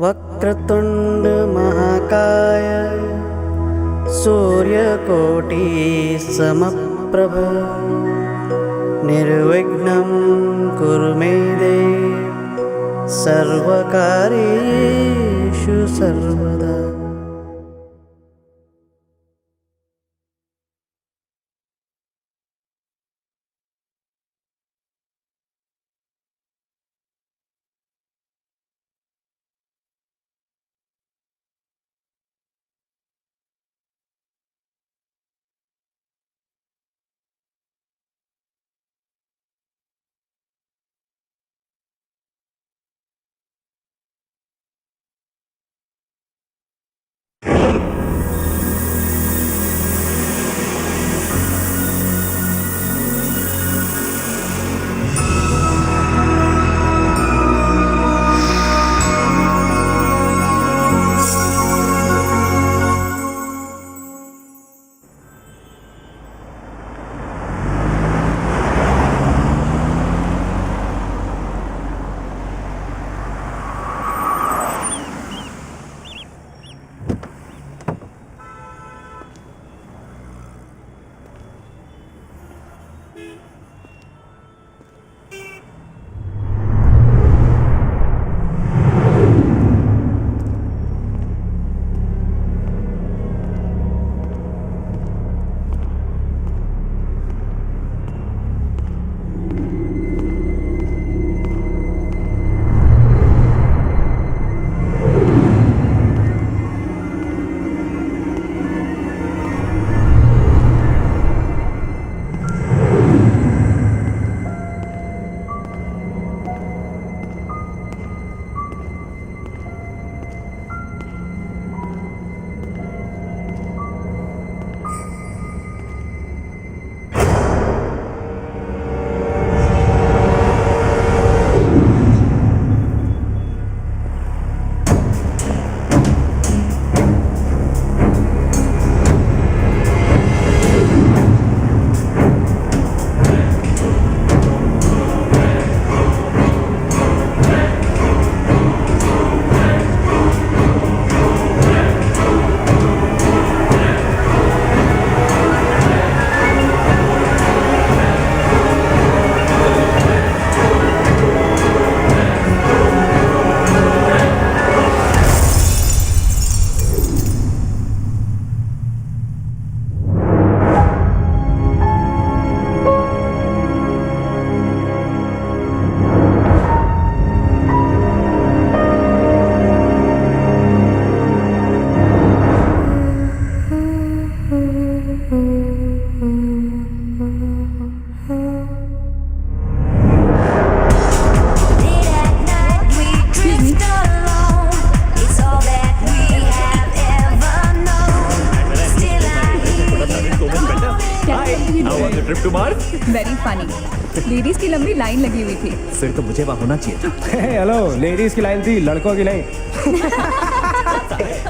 वक्रतुंड महाकाय सूर्यकोटि समप्रभ निर्विघ्नं कुरु मे देव सर्वकार्येषु सर्वदा। Trip to Mars very funny. Ladies की लंबी लाइन लगी हुई थी। फिर तो मुझे वहाँ होना चाहिए था। हेलो, लेडीज की लाइन थी, लड़कों की नहीं।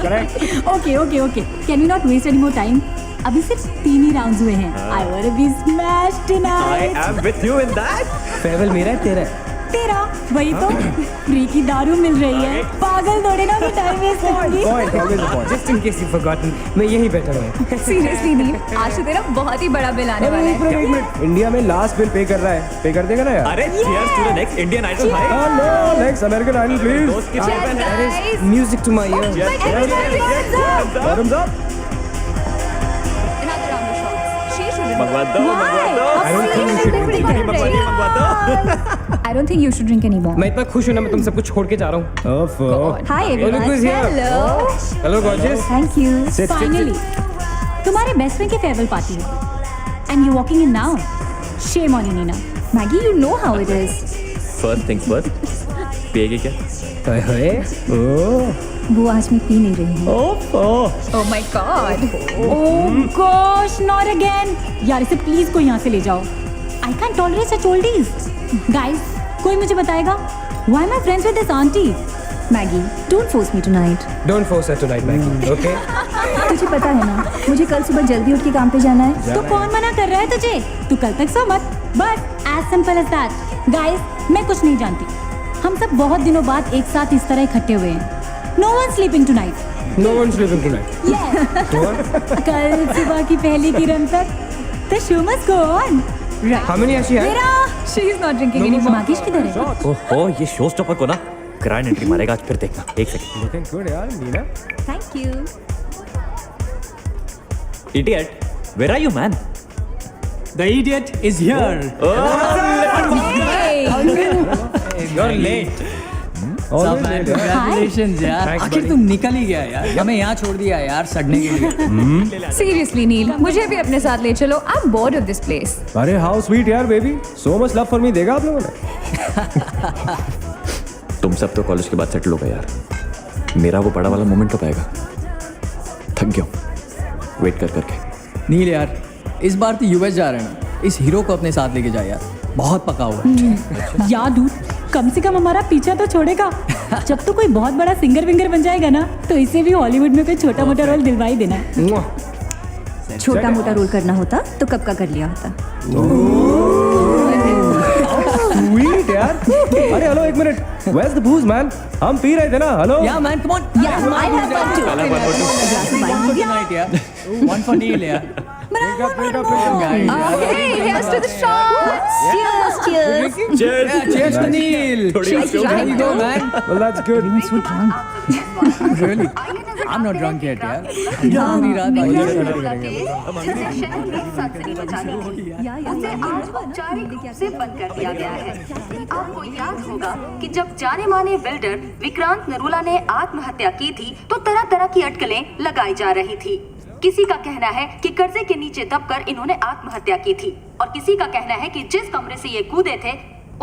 Correct. Okay okay okay, can we not waste any more time? अभी सिर्फ 3 ही राउंड्स हुए हैं। I want to be smashed tonight. I am with you in that. Farewell मेरा है, तेरा है। तेरा वही तो फ्री की दारू मिल रही है। पागल थोड़े ना मैं टाइम वेस्ट करूंगी। Point, always a point. Just in case you've forgotten, मैं यहीं बैठा हूँ। सीरियसली नहीं, आज तो तेरा बहुत ही बड़ा बिल आने वाला है। एक मिनट, इंडिया में लास्ट बिल पे कर रहा है, पे कर देगा ना यार? अरे cheers to the next Indian Idol भाई। Hello, next American Idol please. दोस्त की चैंपियन है। Guys, Music to my ear. Bottoms up. another round of shots. She shouldn't. मंगवा दो, मंगवा दो। I don't think you should drink मंगवा anymore. दो, मंगवा दो। I don't think you should drink anymore. मैं इतना खुश हूँ ना, मैं तुम सब कुछ छोड़ के जा रहा हूँ। ओफो। Hi everyone. Look who's here. Hello. Hello gorgeous. Thank you. Sit, sit, Finally. तुम्हारे बेस्ट फ्रेंड की फेयरवेल पार्टी है। And you walking in now. Shame on you, Nina. Maggie, you know how it is. First things first. पिएगी क्या? हाय हाय। ओह। वो आज मैं P नहीं रही हूँ। Oh my god. Oh gosh, not again. यार इसे प्लीज कोई यहाँ से ले जाओ। I can't tolerate such oldies. Guys, कोई मुझे बताएगा? Why am I friends with this auntie? Maggie, don't force me tonight. Don't force her tonight, Maggie. Okay? तुझे पता है ना, मुझे कल सुबह जल्दी उठ के काम पे जाना है। तो कौन मना कर रहा है तुझे? तू कल तक सो मत। बस as simple as that. Guys, मैं कुछ नहीं जानती। हम सब बहुत दिनों बाद एक साथ इस तरह इकट्ठे हुए हैं। No one's sleeping tonight. No one's sleeping tonight. Yeah. Go on. कल सुबह की पहली किरण तक the show must go on. Right. How many has she had? मेरा She is not drinking anymore. मागिश किधर है? ओहो ये शो स्टॉपर को ना ग्रैंड एंट्री मारेगा आज, फिर देखना। एक सेकंड। Looking good, यार Meena. Thank you. Idiot, where are you man? The idiot is here. You're late. सब Always man, late, यार। congratulations यार। Thanks, आखिर buddy. तुम निकल ही गया यार। हमें यहाँ छोड़ दिया यार सड़ने के लिए। Seriously, नील, मुझे भी अपने साथ ले चलो। I'm bored of this place. अरे how sweet यार baby, so much love for me देगा आप लोगों ने? तुम सब तो कॉलेज के बाद सेटल हो गए यार, मेरा वो बड़ा वाला मोमेंट तो पाएगा। थक गया हूँ वेट कर करके। नील यार, इस बार तो यूएस जा रहे हैं ना, इस हीरो को अपने साथ लेके जा यार, बहुत पका हुआ है। यार dude, कम से कम हमारा पीछा तो छोड़ेगा। जब तो कोई बहुत बड़ा सिंगर विंगर बन जाएगा ना, तो इसे भी हॉलीवुड में कोई छोटा मोटा रोल दिलवा ही देना। छोटा मोटा रोल करना होता तो कब का कर लिया होता। Sweet यार। अरे हेलो एक minute, where's the booze man? हम पी रहे थे ना, hello? Yeah man, come on. Yeah, I have one too. One for tonight यार, one for Neil यार। Drink up, drink up, drink up. Guys, यार। Hey, here's to the shots. Cheers, cheers. Yeah, cheers to Neil. She's There drunk you go too. man. Well that's good. Really? I'm not drunk yet यार। पूरी रात उसे आज औपचारिक रूप से बंद कर दिया गया है। आपको याद होगा कि जब जाने माने बिल्डर विक्रांत नरूला ने आत्महत्या की थी तो तरह तरह की अटकलें लगाई जा रही थी। किसी का कहना है कि कर्जे के नीचे दबकर इन्होंने आत्महत्या की थी और किसी का कहना है कि जिस कमरे से ये कूदे थे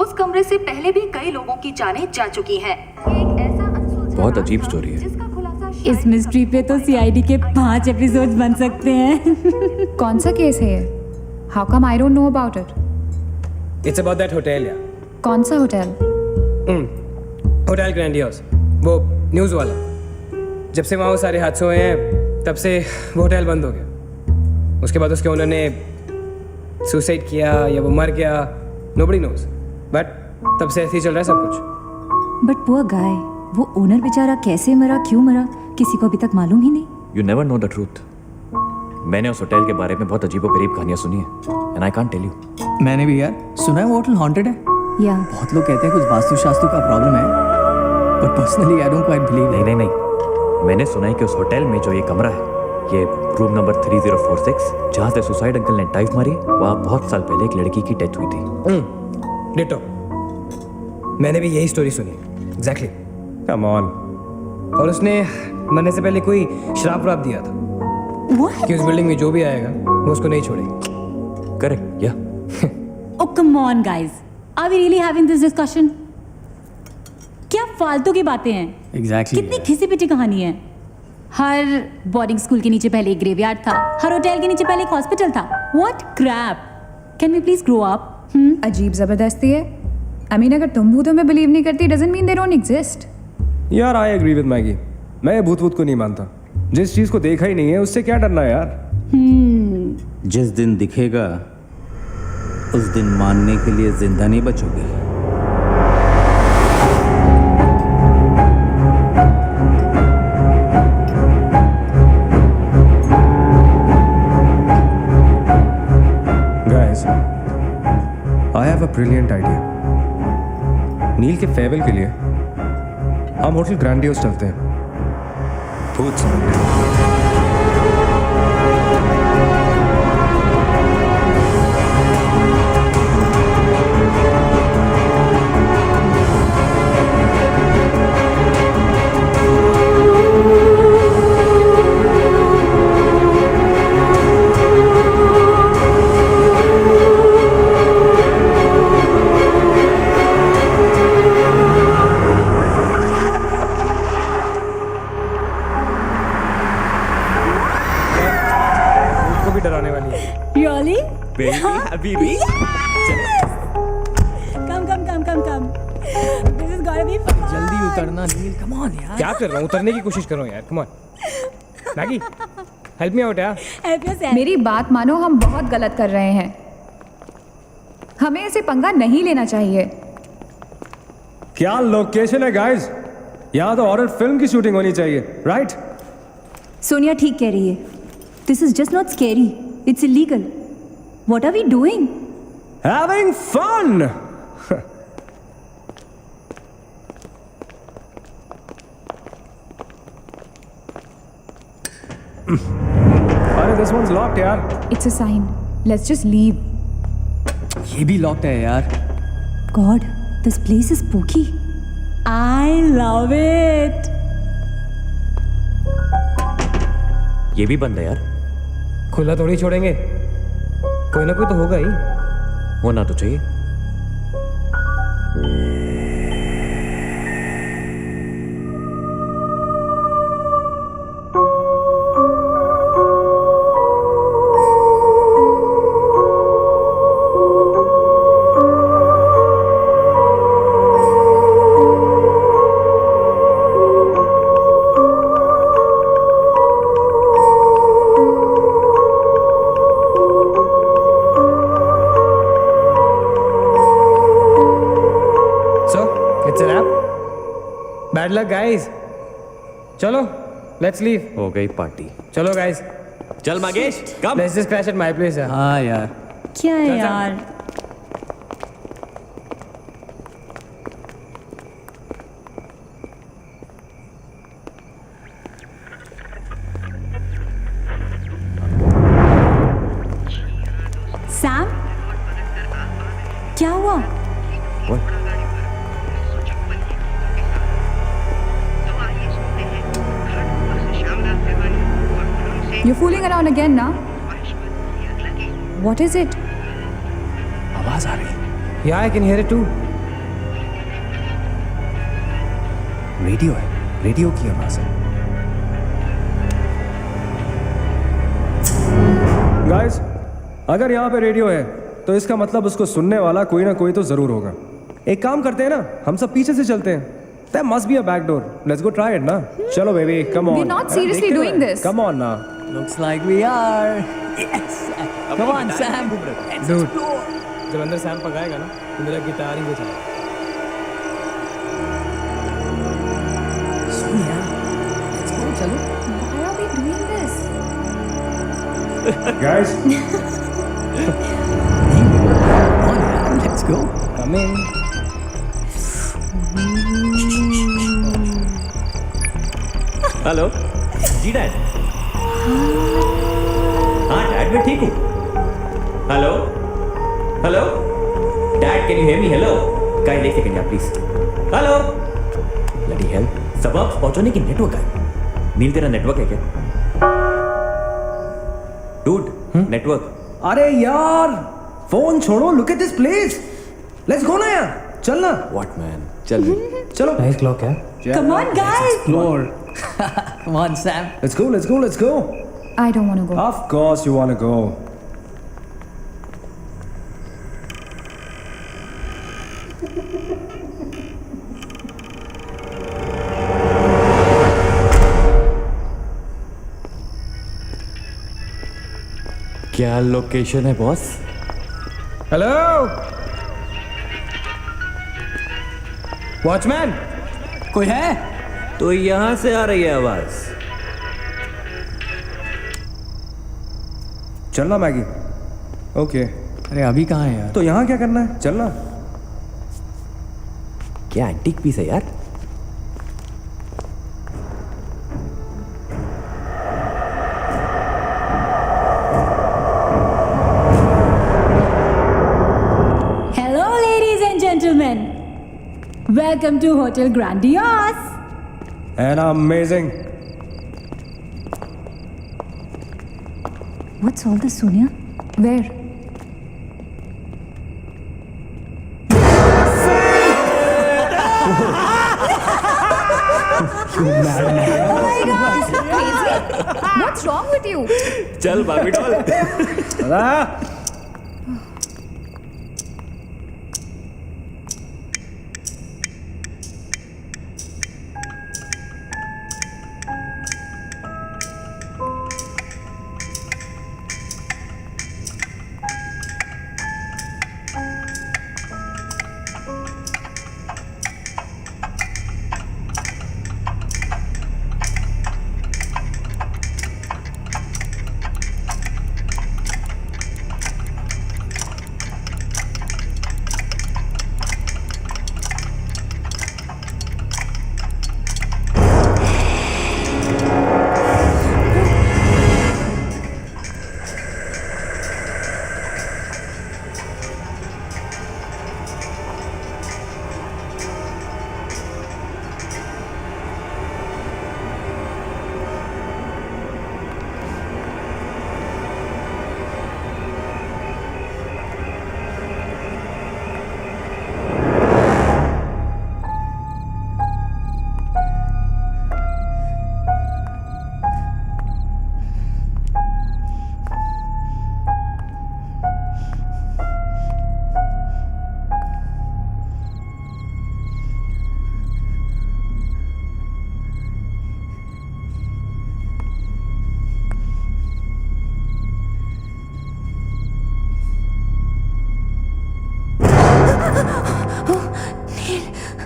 उस कमरे से पहले भी कई लोगों की जानें जा चुकी हैं। एक ऐसा अनसुलझा बहुत राज अजीब था, स्टोरी है। जिसका खुलासा इस शायद मिस्ट्री पे तो सीआईडी के 5 एपिसोड्स बन सकते हैं। कौन सा केस है ये? How come I don't know about it? It's about that hotel यार। कौन सा होटल? होटल ग्रैंडियोस, वो न्यूज़ वाला। जब से वहाँ वो सारे हादसे हुए हैं तब से वो होटल बंद हो गया। उसके बाद उसके ओनर ने सुसाइड किया या वो मर गया, nobody knows, बट तब से ऐसे ही चल रहा है सब कुछ। बट पुअर गाय, वो ओनर बेचारा कैसे मरा, क्यों मरा, किसी को अभी तक मालूम ही नहीं। You never know the truth. मैंने उस होटल के बारे में बहुत अजीबोगरीब कहानियां सुनी है and I can't tell you. मैंने भी यार सुना है वो होटल हॉन्टेड है। या बहुत लोग कहते हैं कुछ वास्तु शास्त्र का प्रॉब्लम है, but personally I don't quite believe. नहीं नहीं नहीं, मैंने सुना है कि उस होटल में जो ये कमरा है, ये रूम नंबर 3046, जहाँ से सुसाइड अंकल ने डाइव मारी, वहाँ बहुत साल पहले एक लड़की की डेथ हुई थी। डिटो, मैंने भी यही स्टोरी सुनी एग्जैक्टली। Come on. और उसने मरने से पहले कोई श्राप वाप दिया था What? कि उस बिल्डिंग में जो भी आएगा वो उसको नहीं छोड़ेगी। करेक्ट या? Oh come on guys, are we really having this discussion? क्या फालतू की बातें हैं? एग्जैक्टली। कितनी घिसी पिटी कहानी है। हर बोर्डिंग स्कूल के नीचे पहले एक ग्रेवयार्ड था, हर होटल के नीचे पहले एक हॉस्पिटल था। What crap? Can we please grow up? अजीब जबरदस्ती है। I mean, अगर तुम भूतों में बिलीव नहीं करती doesn't mean they don't exist. यार आई एग्री विद मैगी, मैं भूत वूत को नहीं मानता। जिस चीज को देखा ही नहीं है उससे क्या डरना है यार। जिस दिन दिखेगा उस दिन मानने के लिए जिंदा नहीं बचोगे। Guys, I have a brilliant idea. Neel के फेयरवेल के लिए हम होटल ग्रैंडियोस चलते हैं। भूत समझते हैं। डराने वाली है। Really? Baby, Habibi. Come. This is gonna be fun. जल्दी उतरना नील, कम ऑन यार। क्या कर रहा हूँ, उतरने की कोशिश कर रहा हूँ यार। Come on Maggi, help me out यार। Help yourself. मेरी बात मानो, हम बहुत गलत कर रहे हैं। हमें ऐसे पंगा नहीं लेना चाहिए। क्या लोकेशन है गाइस, यहाँ तो हॉरर फिल्म की शूटिंग होनी चाहिए, राइट? सोनिया ठीक कह रही है. This is just not scary. It's illegal. What are we doing? Having fun. अरे this one's locked यार. It's a sign. Let's just leave. ये भी लॉक्ड है यार. God, this place is spooky. I love it. ये भी बंद है यार. खुला थोड़ी छोड़ेंगे, कोई ना कोई तो होगा ही. होना तो चाहिए. Bad luck, guys. चलो, let's leave. हो गई पार्टी. चलो guys. चल मागेश, कम. Let's just crash at my place यार. हाँ यार. क्या है यार? सैम, क्या हुआ? What? You're fooling around again now. What is it? आवाज आ रही. Yeah, I can hear it too. Radio है. रेडियो की आवाज है. Guys, अगर यहाँ पे रेडियो है तो इसका मतलब उसको सुनने वाला कोई ना कोई तो जरूर होगा. एक काम करते हैं ना, हम सब पीछे से चलते हैं. There must be a back door. Let's go try it ना. चलो baby, come on. We're not seriously doing this. Come on ना. Looks like we are. Yes. Come on, Sam. Let's Dude. explore. जब अंदर Sam पकाएगा ना, तो मेरा guitar ही बजा. Sonia, let's go. चलो. Why are we doing this? Guys, Come on, यार. Let's go. come in. हेलो जी डैड. हाँ डैड मैं ठीक हूँ. Hello hello dad can you hear me. Hello guys एक सेकंड यार प्लीज. Hello bloody hell. सबब पहुंचने की नेटवर्क है. नील तेरा नेटवर्क है क्या? Dude network. अरे यार, फोन छोड़ो. Look at this place. Let's go ना यार. चल ना. What man. चल चलो. Nice clock है. Come on, guys. Explore. Come on, Sam. Let's go. Let's go. Let's go. I don't want to go. Of course you want to go. क्या location है boss? Hello watchman. कोई है? तो यहां से आ रही है आवाज. चलना मैगी. ओके. अरे अभी कहाँ है यार? तो यहाँ क्या करना है? चलना. क्या एंटीक पीस है यार. Hello, ladies and gentlemen. Welcome to Hotel Grandiose. And amazing. What's all this, Sonia? Where? Oh my God! Crazy! What's wrong with you? चल बाबी doll.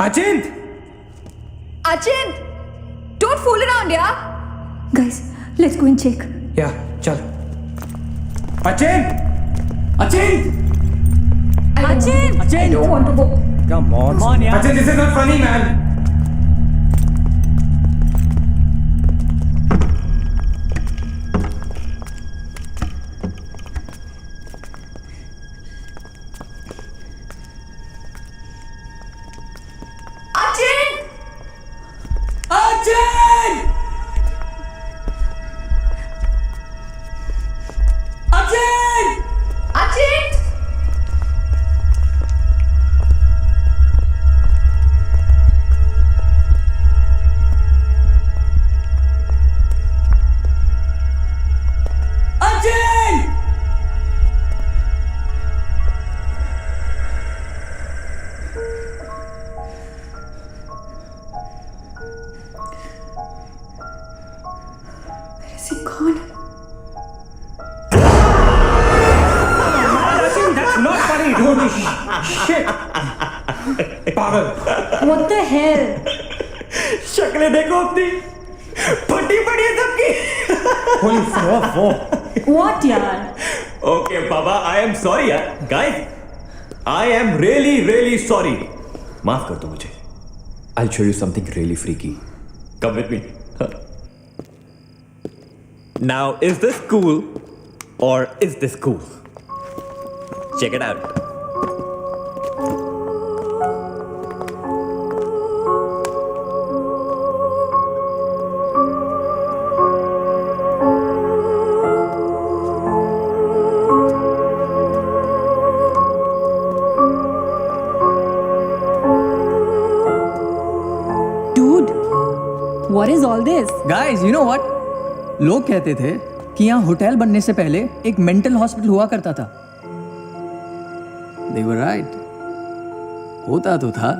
अचिंत! Achin! Don't fool around, yeah? Guys, let's go and check. या चल। अचिंत! अचिंत! Achin! I don't want to go. Come on. अचिंत, this is not funny, man. Achin! अचिंत! अचिंत! Achin! अचिंत! Is he gone? Achind, that's not funny, dude. Shit. पागल। What the hell? शक्लें देखो अपनी, फटी पड़ी है सबकी। Holy fuck! What यार? Okay, Baba, I am sorry, यार. Guys, I am really, really sorry. माफ कर दो मुझे. I'll show you something really freaky. Come with me. Now, is this cool or is this cool? Check it out. Dude, what is all this? Guys you know what, लोग कहते थे कि यहाँ hotel बनने से पहले एक मेंटल हॉस्पिटल हुआ करता था। They were right. होता तो था।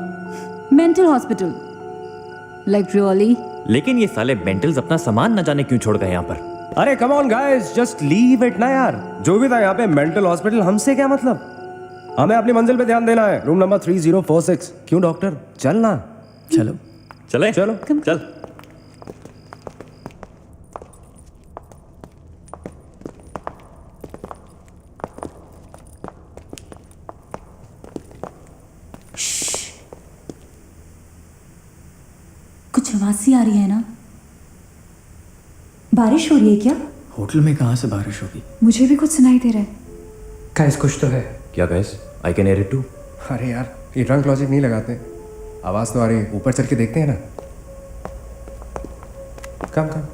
Mental hospital. Like really? लेकिन ये साले मेंटल्स अपना सामान न जाने क्यों छोड़ गए यहाँ पर? अरे come on guys, just leave it ना यार। जो भी था यहाँ पे मेंटल हॉस्पिटल, हमसे क्या मतलब? हमें अपनी मंजिल पे ध्यान देना है। Room number 3046। क्यों डॉक्टर, चलना। चलो चले? चलो। चल। कुछ आवाज सी आ रही है ना? बारिश हो रही है क्या? होटल में कहाँ से बारिश होगी? मुझे भी कुछ सुनाई दे रहा है। गाइस कुछ तो है। क्या guys? I can hear it too. अरे यार, ये ड्रंक लॉजिक नहीं लगाते। आवाज तो आ रही है, ऊपर चल के देखते हैं ना। कम कम।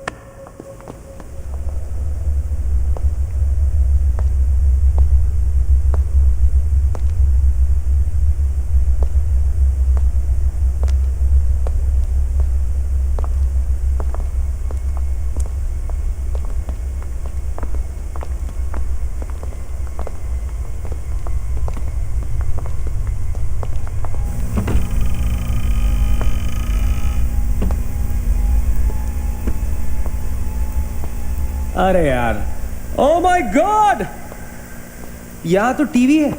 अरे यार, ओ माय गॉड, यहाँ तो टीवी है।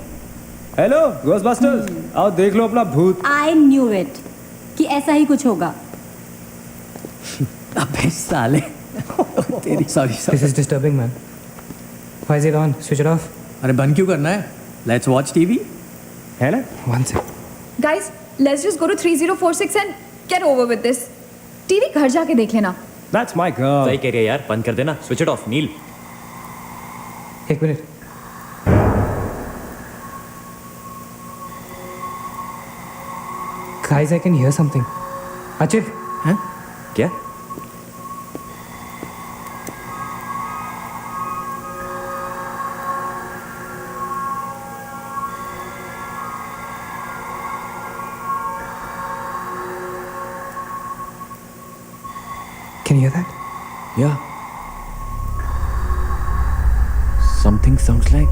हेलो घोस्टबस्टर्स, आओ देख लो अपना भूत। I knew it कि ऐसा ही कुछ होगा। अबे साले तेरी sorry This is disturbing, man. Why is it on? Switch it off. अरे बंद क्यों करना है? लेट्स वॉच टीवी, है ना? One sec. Guys, let's just go to 3046 and get over with this. TV घर जाके देख लेना। That's my girl. सही कह रही है यार, बंद कर देना। Switch it off, नील। एक minute. Guys, I can hear something. अचित, हैं? क्या? can you hear that? Yeah. Something sounds like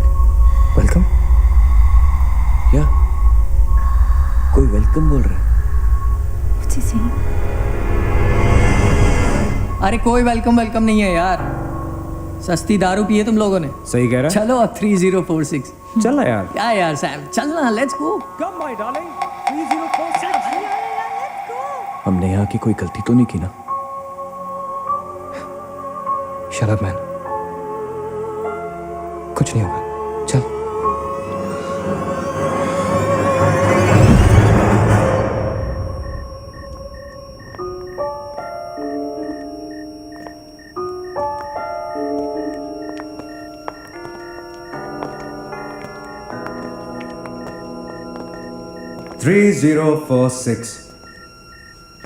Welcome. yeah. कोई वेलकम बोल रहा है। What's he saying? अरे कोई वेलकम नहीं है यार, सस्ती दारू पिए तुम लोगों ने। सही कह रहा है। चलो अब 3046। चल ना यार। क्या यार सैम, चलना, let's go. Come my darling, 3046। हमने यहाँ की कोई गलती तो नहीं की ना? शट अप मैन, कुछ नहीं होगा, चल। थ्री 3046।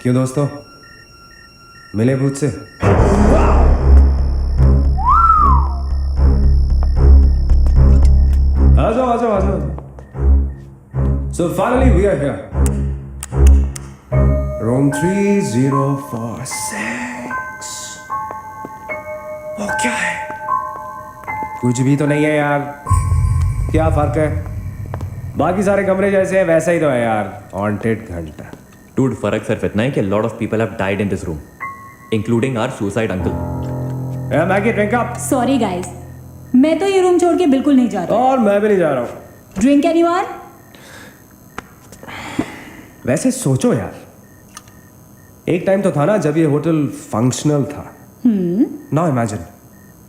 क्यों दोस्तों, मिले भूत से? आ जाओ आ जाओ आ जाओ। So finally we are here. Room 3046. वो क्या है? कुछ भी तो नहीं है यार। क्या फर्क है? बाकी सारे कमरे जैसे है वैसा ही तो है यार। हॉन्टेड घंटा। Dude, फर्क सिर्फ इतना है कि a lot of people have died in this room, including our suicide uncle. Yeah, Maggie, drink up. Sorry guys, मैं तो ये रूम छोड़ के बिल्कुल नहीं जा रहा। और मैं भी नहीं जा रहा हूँ। Drink anyone? वैसे सोचो यार, एक टाइम तो था ना जब ये होटल फंक्शनल था। नाउ इमेजिन,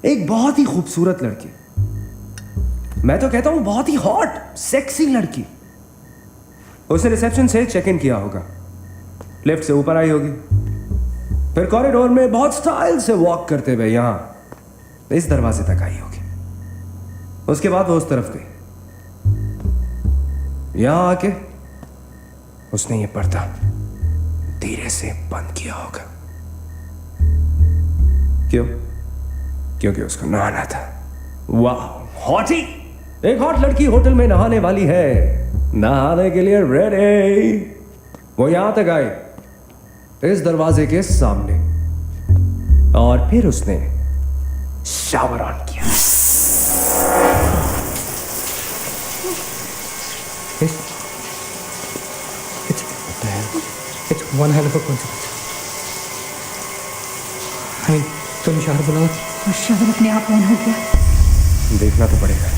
एक बहुत ही खूबसूरत लड़की, मैं तो कहता हूं बहुत ही हॉट सेक्सी लड़की, उसने रिसेप्शन से चेक इन किया होगा, लिफ्ट से ऊपर आई होगी, फिर कॉरिडोर में बहुत स्टाइल से वॉक करते हुए यहां इस दरवाजे तक आई होगी। उसके बाद वो उस तरफ गई, यहां आके उसने ये पर्दा धीरे से बंद किया होगा। क्यों? क्योंकि उसको नहाना था। वाह, हॉटी! एक हॉट लड़की होटल में नहाने वाली है, नहाने के लिए रेडी। वो यहां तक आई, इस दरवाजे के सामने, और फिर उसने शावर ऑन किया। It's one hell of a coincidence. I mean, तुम शावर बुलाओ। और शावर अपने आप ऑन हो गया। देखना तो पड़ेगा।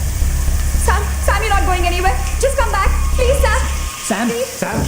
Sam, you're not going anywhere. Just come back, please, Sam. Sam, Sam.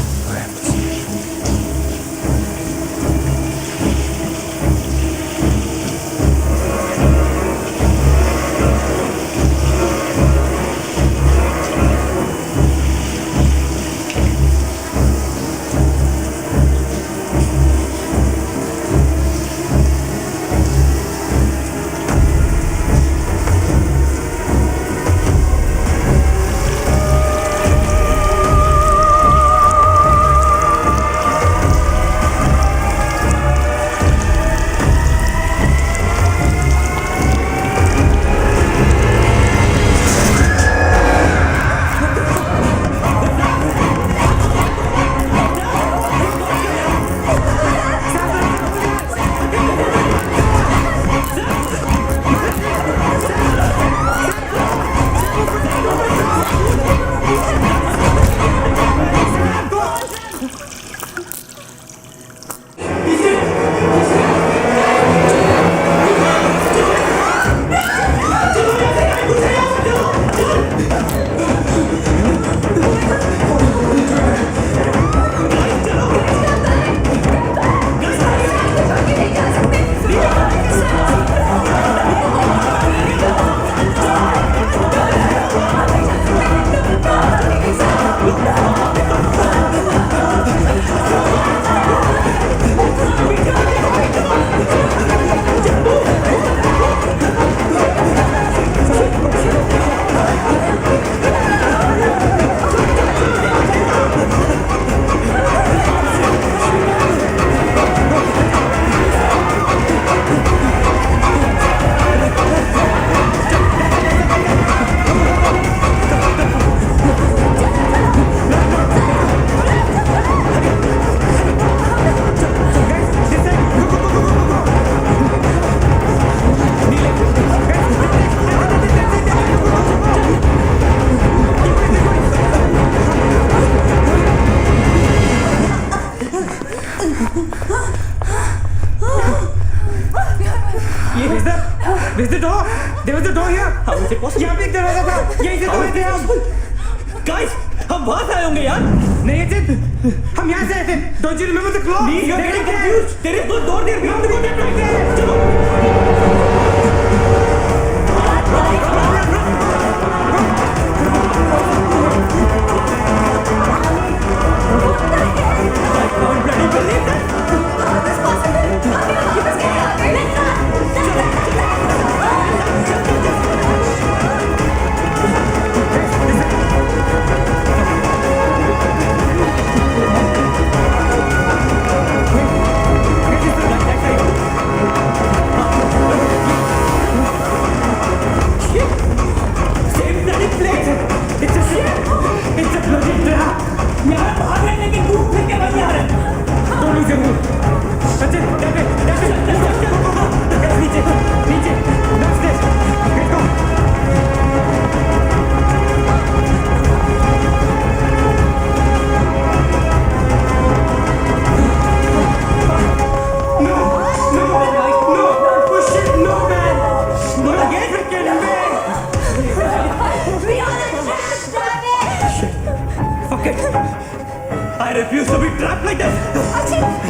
There's the door. There was a door here. How is it possible? यहाँ पे एक दरवाजा था, यहीं से तो थे हम। Guys, हम वहां से आए होंगे यार। नहीं अजित, हम यहाँ से आए थे। Don't you remember the clock? Please, you're getting confused. There is no door there. We have to go that way. चलो। I can't bloody believe this. Same bloody place. It's a bloody trap. यहाँ भाग रहे हैं लेकिन दूर फिर के वहीं आ रहे हैं। Don't lose your mood. Ajit, that way. Guys, नीचे. Downstairs. Let's go. Fuck it. I refuse to be trapped like this.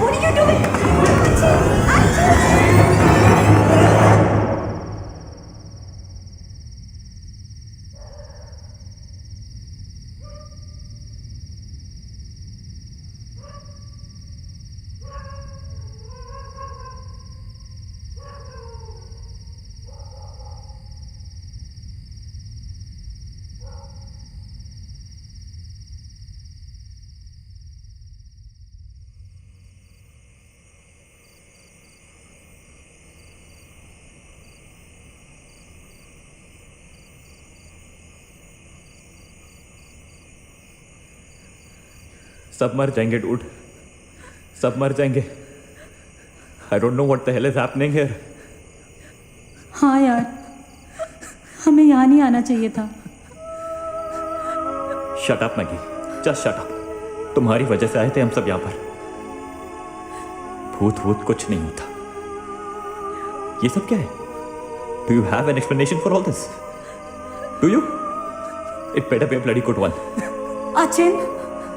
What are you doing? सब मर जाएंगे डूड, सब मर जाएंगे। I don't know what the hell is happening here. हाँ यार, हमें यहाँ नहीं आना चाहिए था। Shut up Maggi, just shut up. तुम्हारी वजह से आए थे हम सब यहाँ पर। भूत कुछ नहीं होता। ये सब क्या है? Do you have an explanation for all this? Do you? It better be a bloody good one. Achin,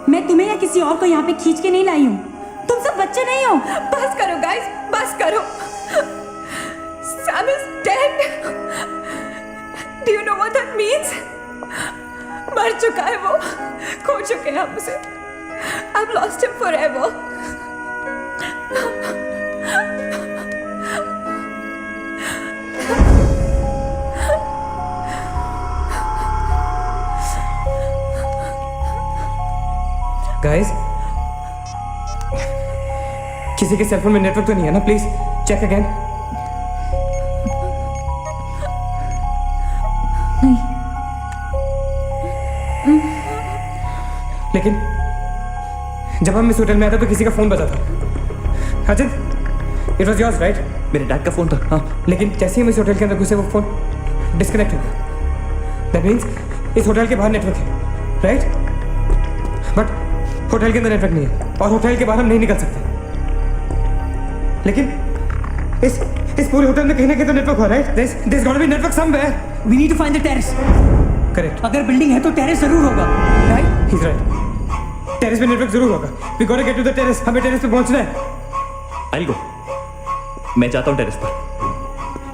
मैं तुम्हें या किसी और को यहाँ पे खींच के नहीं लाई हूँ। तुम सब बच्चे नहीं हो। बस करो गाइस, बस करो। Sam is dead. Do you know what that means? मर चुका है वो, खो चुके हैं हम उसे। I've lost him forever. Guys, किसी के सेलफोन में नेटवर्क तो नहीं है ना? Please check again. लेकिन जब हम इस होटल में आए थे तो किसी का फोन बजा था। Ajit, it was yours right? मेरे डैड का फोन था। हाँ, लेकिन जैसे ही हम इस होटल के अंदर घुसे वो फोन डिस्कनेक्ट हो गया। दैट मीन्स इस होटल के बाहर नेटवर्क है, राइट? बट होटल के अंदर नेटवर्क नहीं है और होटल के बाहर हम नहीं निकल सकते। लेकिन इस पूरे होटल में कहीं ना कहीं तो नेटवर्क हुआ, right? There's got to be network somewhere. We need to find the terrace. Correct. अगर बिल्डिंग है तो टेरेस जरूर होगा, राइट? He's right. टेरेस पे नेटवर्क जरूर होगा। We gotta get to the terrace. हमें टेरेस पे पहुंचना है। I'll go. मैं जाता हूँ टेरेस पर।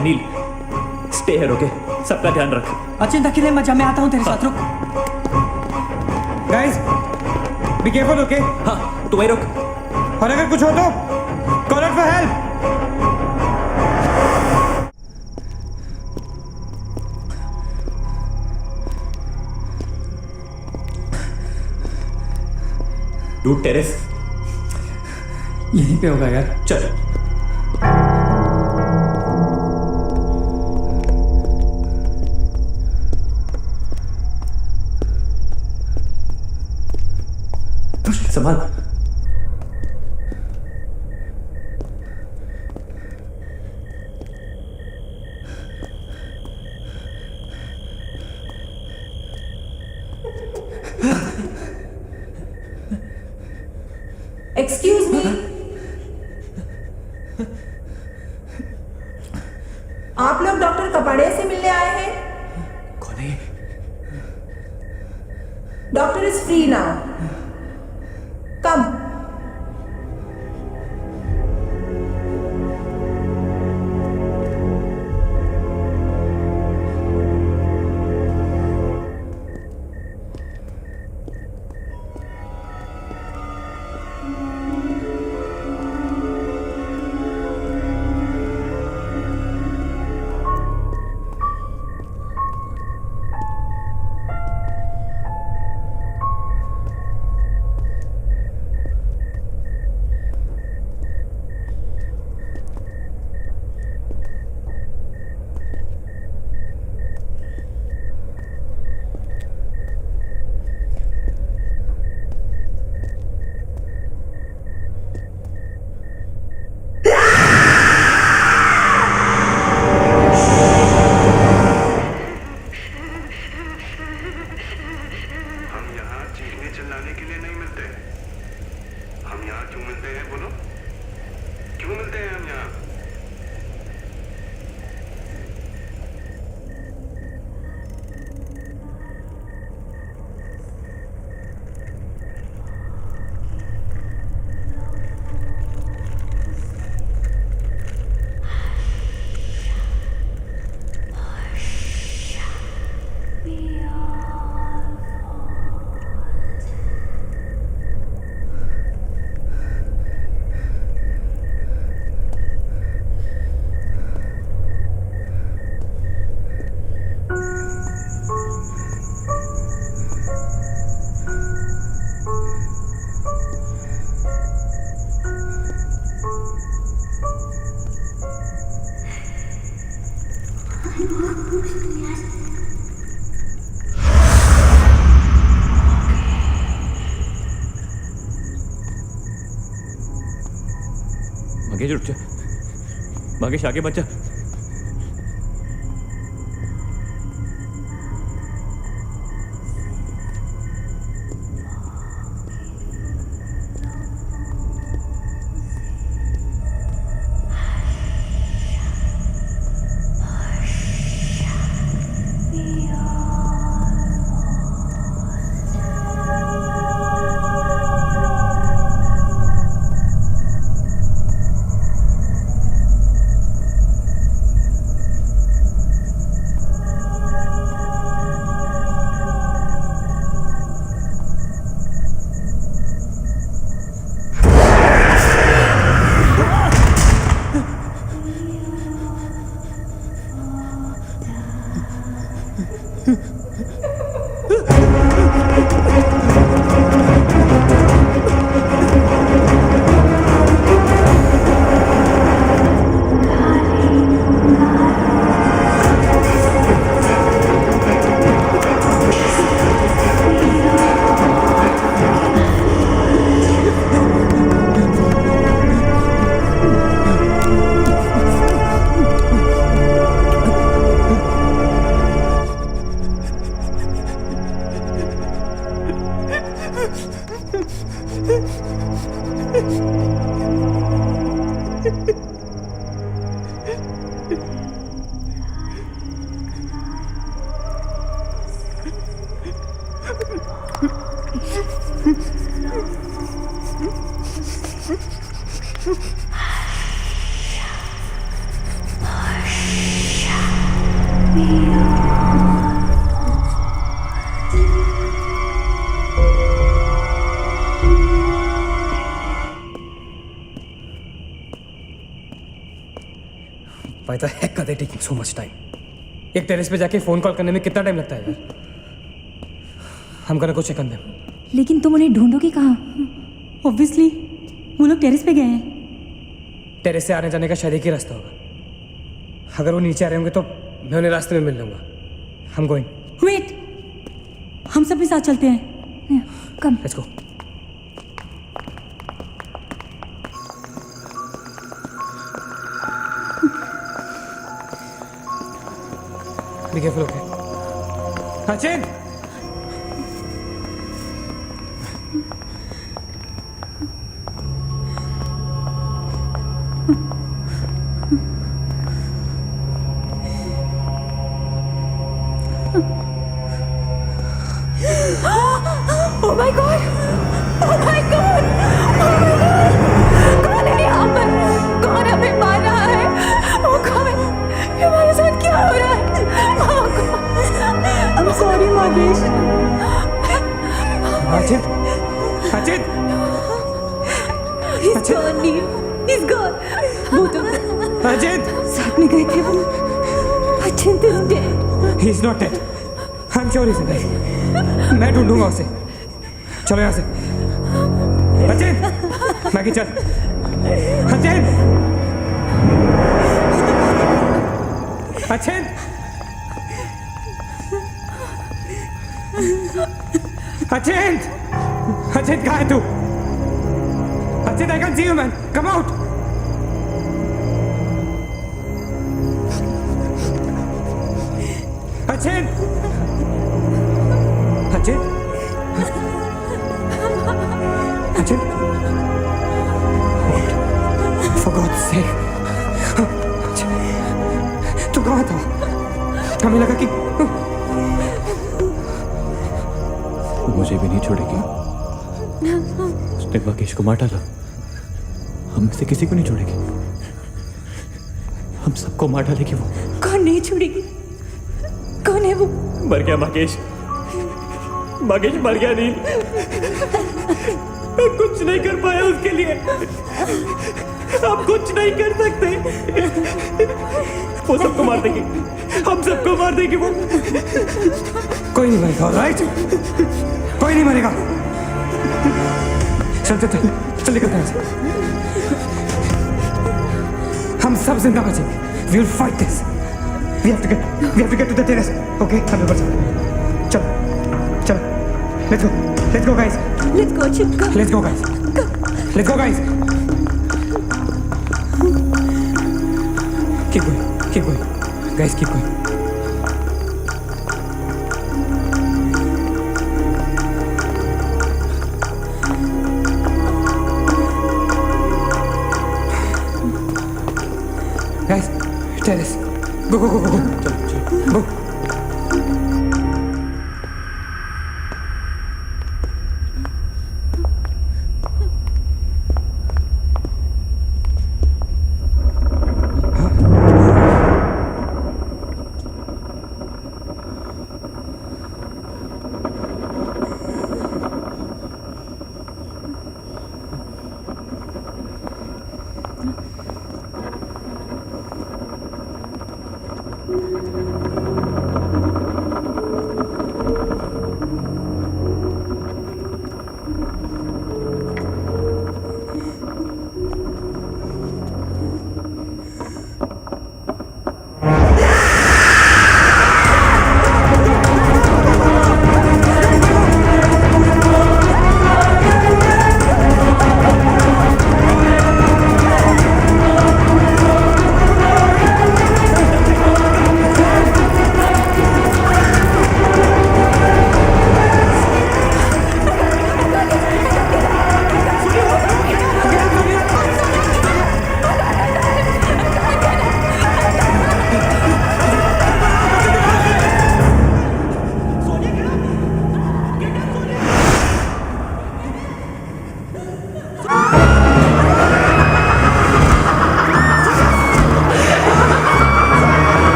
Anil, stay here, okay? सबका ध्यान रख। अचिंता अकेले मत जा, मैं आता हूँ तेरे साथ। रुक। Guys, be careful, okay? हाँ, तू वहीं रुक। और अगर कुछ हो तो call out for help. Dude, terrace यहीं पे होगा यार। चल। संभाल। एक्सक्यूज मी, आप लोग डॉक्टर कपाड़े से मिलने आए हैं? कौन है? Doctor is free now. Come. Bhagesh रुक जा, भागेश आगे बच्चा। Why the heck are they taking so much time? एक टेरेस पे जाके फोन कॉल करने में कितना टाइम लगता है यार? हम gonna go check on them. लेकिन तुम उन्हें ढूंढोगे कहाँ? ऑब्वियसली वो लोग टेरेस पे गए हैं। टेरेस से आने जाने का शायद एक ही रास्ता होगा। अगर वो नीचे आ रहे होंगे तो मैं उन्हें रास्ते में मिल लूंगा। हम गोइंग। वेट, हम सब भी साथ चलते हैं। Come. Let's go. Be careful, okay? Sachin! My God, oh my God, oh my God, कौन है यहाँ पर? कौन हमें मार रहा है? ओ गॉड, ये हमारे साथ क्या हो रहा है? I'm sorry, Magesh. Ajit, Ajit, He's gone, Neil. He's gone. Both of them. Ajit, साथ में गए थे वो. Achint is dead. he is not dead. I'm sure he's alive. मैं ढूंढूंगा उसे. चलो यहाँ से. अजित, मैगी चल. अजित, अजित. अचिंत! अचिंत कहाँ है तू? अचिंत, I can see you, man. Come out. अचिंत! अचिंत! अचिंत! For God's sake. तू कहाँ था? हमें लगा कि मुझे भी नहीं छोड़ेगी। उसने महेश को मार डाला, हम में से किसी को नहीं छोड़ेगी। हम सबको मार डालेगी वो। कौन नहीं छोड़ेगी? कौन है वो? मर गया महेश, महेश मर गया। नील, मैं कुछ नहीं कर पाया उसके लिए। आप कुछ नहीं कर सकते। वो सबको मार देगी, हम सबको मार देगी वो। कोई नहीं मरेगा, राइट? कोई नहीं मरेगा। चल चल चल चल निकलते हैं। हम सब जिंदा बचेंगे। We will fight this. We have to get to the terrace. Okay, हम ऊपर चल. चल चल. Let's go guys. Let's go, Achint. Let's go guys. Let's go guys. Keep going. Guys, keep going. Guys, terrace. Go. Go.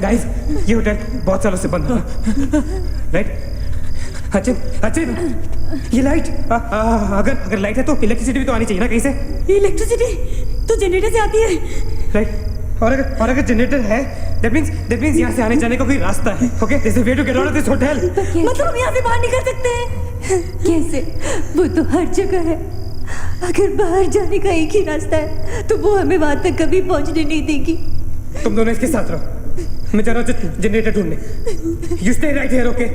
Guys, ये hotel बहुत सालों से बंद था, राइट? अचिंत, ये लाइट, अगर लाइट है तो इलेक्ट्रिसिटी भी तो आनी चाहिए ना कहीं से। इलेक्ट्रिसिटी तो जनरेटर से आती है, राइट? और अगर जनरेटर है, that means यहाँ से आने जाने का कोई रास्ता है। Okay, there's a way to get out of this hotel. मतलब हम यहाँ से बाहर निकल सकते हैं? कैसे? वो तो हर जगह है। अगर बाहर जाने का एक ही रास्ता है तो वो हमें वहां तक कभी पहुंचने नहीं देगी। तुम दोनों इसके साथ रहो, मैं जा रहा हूँ जनरेटर ढूंढने। You stay right here, okay?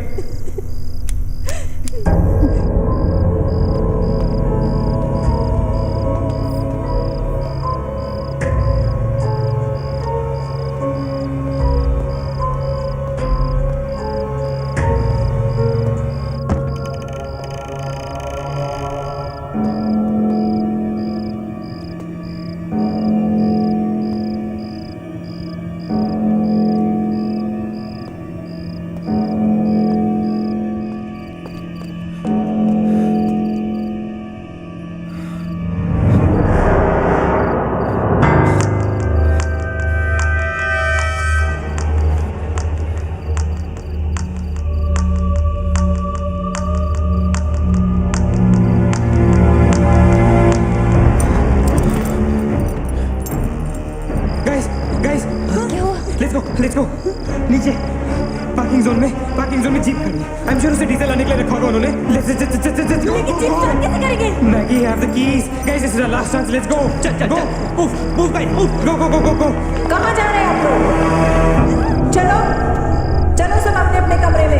Let's go नीचे पार्किंग जोन में जीप खड़ी है। आई एम श्योर उसे डीजल लाने के लिए रखा होगा उन्होंने। Let's go. लेकिन जीप स्टार्ट कैसे करेंगे? Maggie have the keys guys, this is the last chance, let's go. Go move guys, go. कहाँ जा रहे हैं आप लोग? चलो सब अपने अपने कमरे में।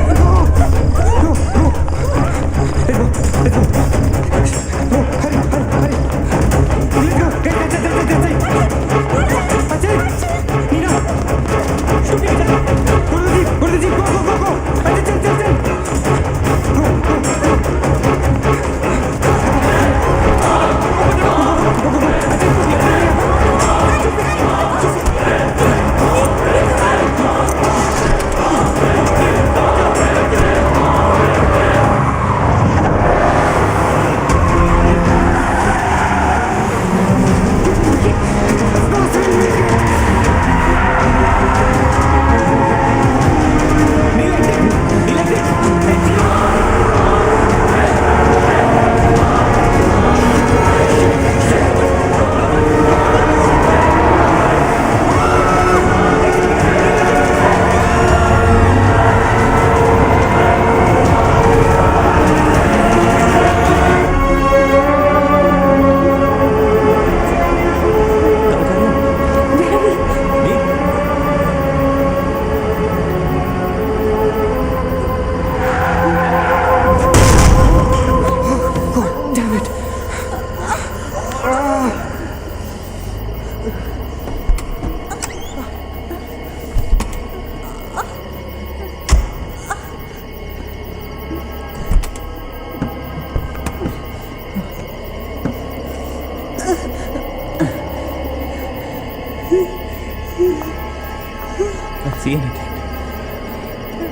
See anything,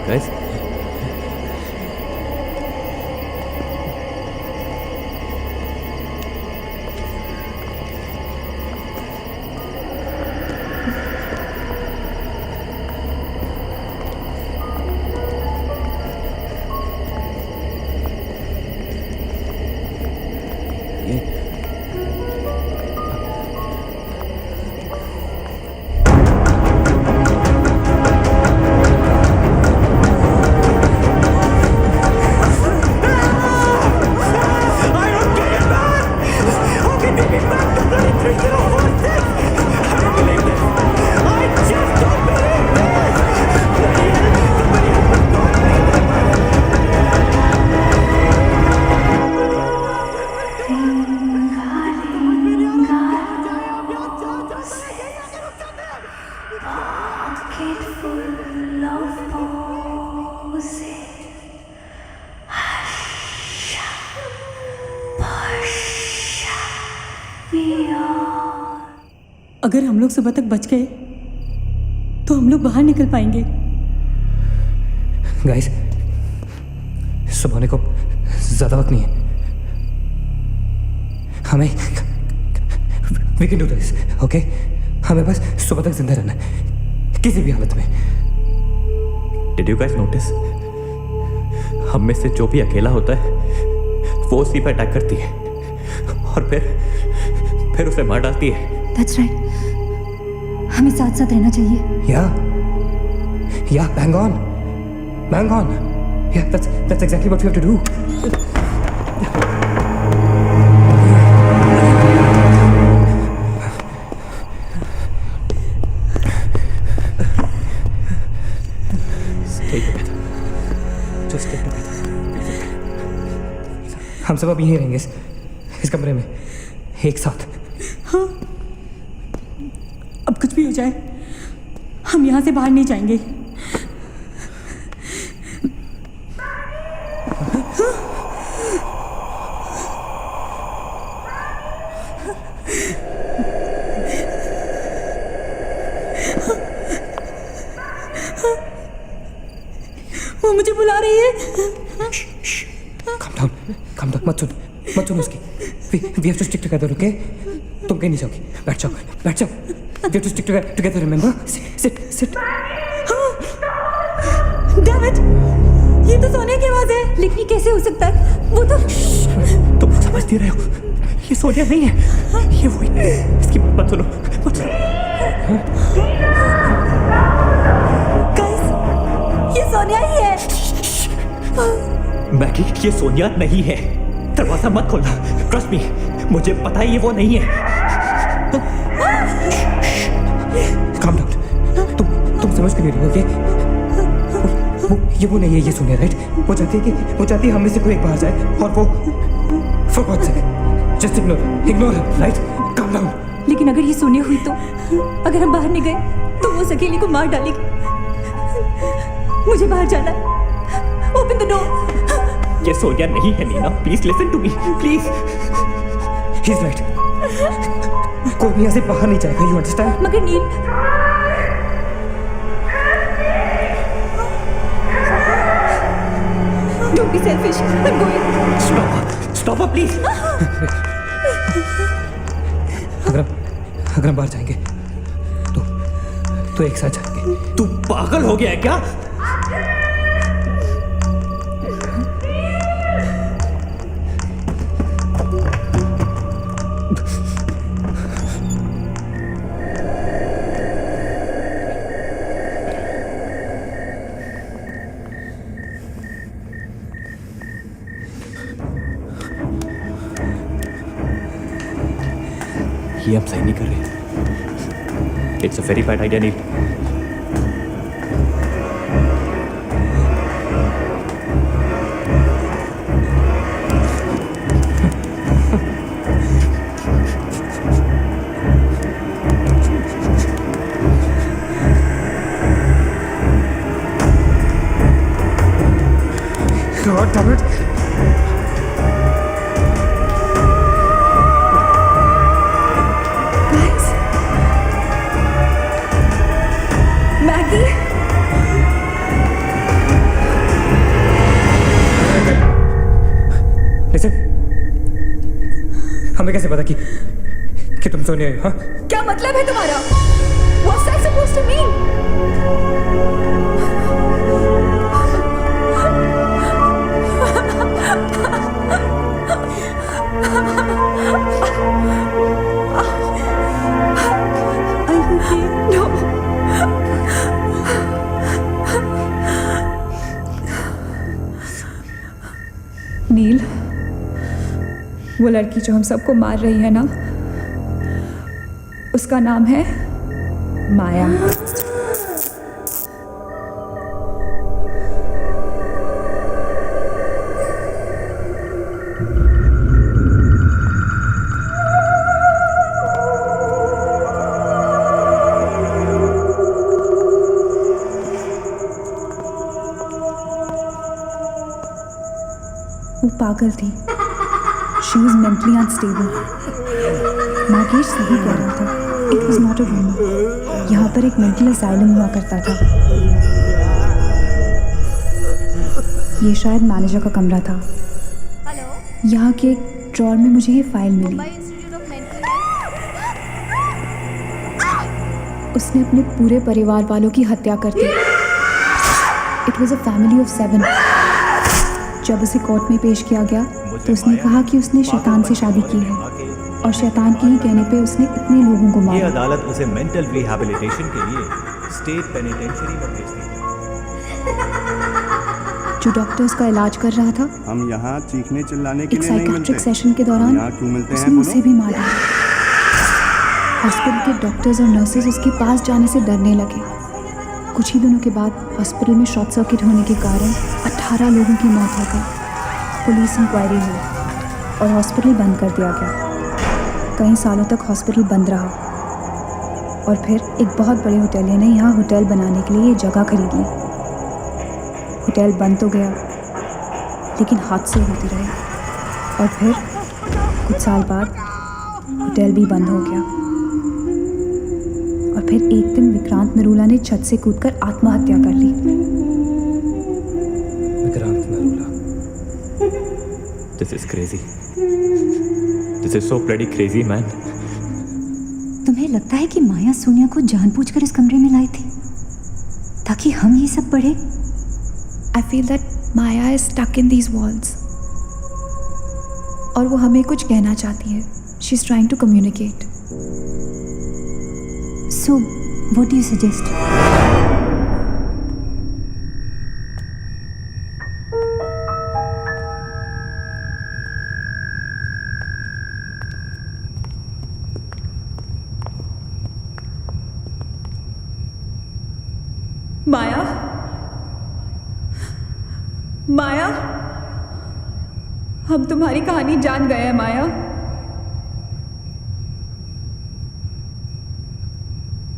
guys? अगर हम लोग सुबह तक बच गए तो हम लोग बाहर निकल पाएंगे। गाइस, सुबह होने को ज्यादा वक्त नहीं है। हमें we can do this, okay? हमें बस सुबह तक जिंदा रहना है, किसी भी हालत में। Did you guys notice? हम में से जो भी अकेला होता है वो उसी पर अटैक करती है और फिर उसे मार डालती है। That's right. हमें साथ साथ रहना चाहिए। Yeah, bang on. Yeah, that's exactly what we have to do. Stay together. Just stay together. हम सब अब यहीं रहेंगे इस कमरे में एक साथ। हाँ, अब कुछ भी हो जाए हम यहाँ से बाहर नहीं जाएंगे। वो मुझे बुला रही है। Calm down, मत सुन उसकी। We have to stick together, okay? तुम कहीं नहीं जाओगी, बैठ जाओ। We have to stick together, remember? Sit. Damn it! ये तो सोनिया की आवाज है। लेकिन ये कैसे हो सकता है? वो तो तुम समझती रहे हो, ये सोनिया नहीं है, ये वही। इसकी बात सुनो। मैगी, ये सोनिया नहीं है। दरवाजा मत खोलना, ट्रस्ट मी, मुझे पता है ये वो नहीं है। काम डाउन, तुम समझ क्यों नहीं रही हो? ये वो नहीं है, ये सोनिया, राइट? वो चाहती है हम में से कोई एक बाहर जाए और वो for God's sake just ignore her, right? Calm down. लेकिन अगर ये सोनिया हुई तो, अगर हम बाहर नहीं गए तो वो उस अकेली को मार डालेगी। मुझे बाहर जाना है। Open the door. ये सोनिया नहीं है Neena, please listen to me, please. He is right, कोई भी यहाँ से बाहर नहीं जाएगा, यू अंडरस्टैंड? मगर Neel, don't be selfish, I am going. Stop please. अगर हम बाहर जाएंगे तो एक साथ जाएंगे। तू पागल हो गया है क्या? ये हम सही नहीं कर रहे। It's a very bad idea Neel. God damn it. हमें कैसे पता कि तुम सोनिया हो? हाँ, क्या मतलब है तुम्हारा? What's that supposed to mean? No. नील, वो लड़की जो हम सबको मार रही है ना, उसका नाम है माया। वो पागल थी। She was mentally unstable. Nagesh सही कह रहा था। It was not a rumor. यहाँ पर एक मेंटल असाइलम हुआ करता था। ये शायद मैनेजर का कमरा था। यहाँ के एक ड्रॉर में मुझे ये फाइल मिली। उसने अपने पूरे परिवार वालों की हत्या कर दी। It was a family of 7. जब उसे कोर्ट में पेश किया गया तो उसने कहा कि उसने शैतान से शादी की है और शैतान के ही कहने पे उसने इतने लोगों को मारा। ये अदालत उसे मेंटल रिहैबिलिटेशन के लिए स्टेट पेनिटेंशियरी में भेज दी। जो डॉक्टर उसका इलाज कर रहा था, हम यहाँ चीखने चिल्लाने के एक लिए नहीं मिलते। साइकियाट्रिक सेशन के दौरान यहाँ क्यों मिलते उसने हैं उसे भी मार दिया। हॉस्पिटल के डॉक्टर्स और नर्सेज उसके पास जाने से डरने लगे। कुछ ही दिनों के बाद हॉस्पिटल में शॉर्ट सर्किट होने के कारण 18 लोगों की मौत हो गई। पुलिस इंक्वायरी हुई और हॉस्पिटल बंद कर दिया गया। कई सालों तक हॉस्पिटल बंद रहा और फिर एक बहुत बड़े होटलियर ने यहाँ होटल बनाने के लिए ये जगह खरीद ली। होटल बंद तो गया लेकिन हादसे होते रहे और फिर कुछ साल बाद होटल भी बंद हो गया। और फिर एक दिन विक्रांत नरूला ने छत से कूदकर आत्महत्या कर ली। Vikrant Narula. This is crazy. This is so bloody crazy, man. तुम्हें लगता है कि माया सोनिया को जानबूझकर इस कमरे में लाई थी ताकि हम ये सब पढ़े? I feel that Maya is stuck in these walls. और वो हमें कुछ कहना चाहती है. She's trying to communicate. So, what do you suggest? माया, माया, हम तुम्हारी कहानी जान गए हैं माया।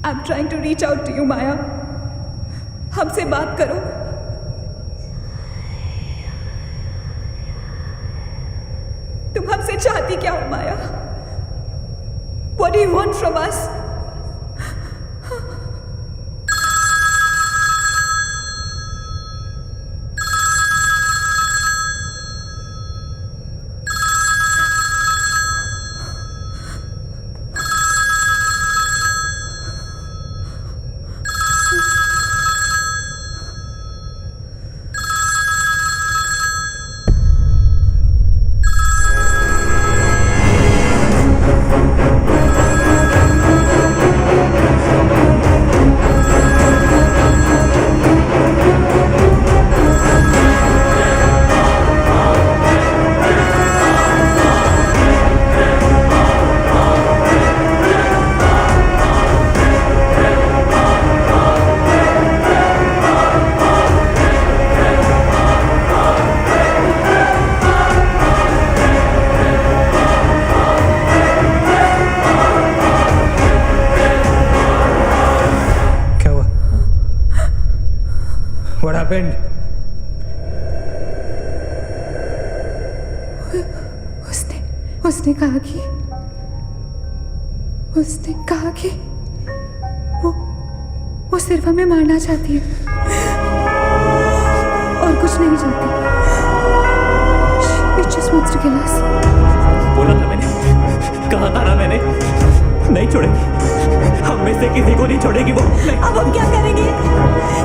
I'm trying to reach out to you, माया। हमसे बात करो। तुम हमसे चाहती क्या हो माया? What do you want from us? What happened? उसने कहा कि वो सिर्फ हमें मारना चाहती है और कुछ नहीं चाहती। She just wants to kill us. बोला था मैंने, कहा था ना मैंने, नहीं छोड़ेगी, हम में से किसी को नहीं छोड़ेगी वो। अब हम क्या करेंगे?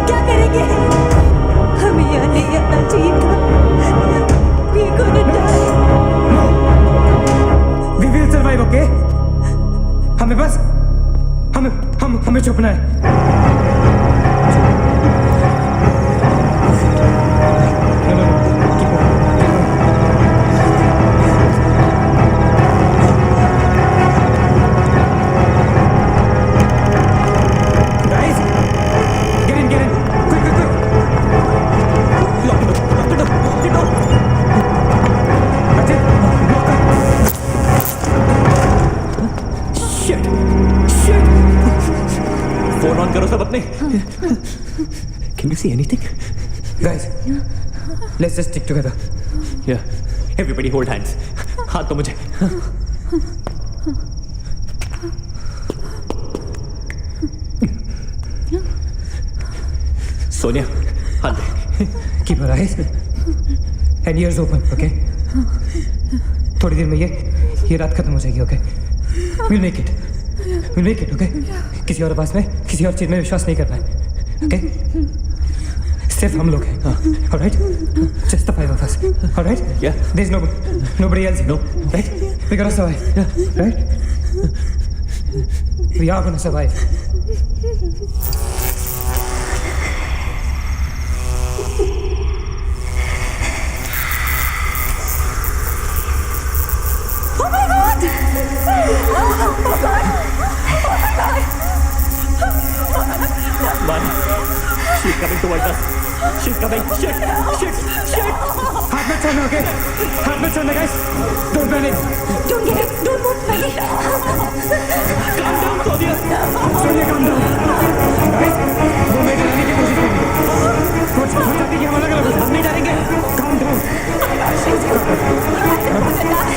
क्या करेंगे? हमें यहाँ नहीं आना चाहिए था। We're gonna die. We will survive, okay? हमें छुपना है। फोन ऑन करो सब अपने। Can you see anything? Guys, let's just stick together. Yeah. Everybody hold hands. हाथ तो मुझे। सोनिया, हाथ दे। Keep your eyes and ears open, okay? थोड़ी देर में ये रात खत्म हो जाएगी, okay? We'll make it. We'll make it, okay? किसी और आवाज में, किसी और चीज में विश्वास नहीं करना है, okay? सिर्फ हम लोग हैं, all right? Just the five of us, all right? Yeah. There's nobody else, no, right? We gotta survive, right? We are gonna survive. Oh my God! Oh God! Man, she's coming towards us. She's coming. Shit! हाथ मत छोड़ना, okay? हाथ मत छोड़ना, guys. Don't panic. Don't move, Maggie. Calm down, Sonia. Sonia, calm down. Guys, वो मैं डराने की कोशिश करेंगे। वो चाहती कि हम अलग अलग हो जाएं। हम नहीं डरेंगे। Calm down.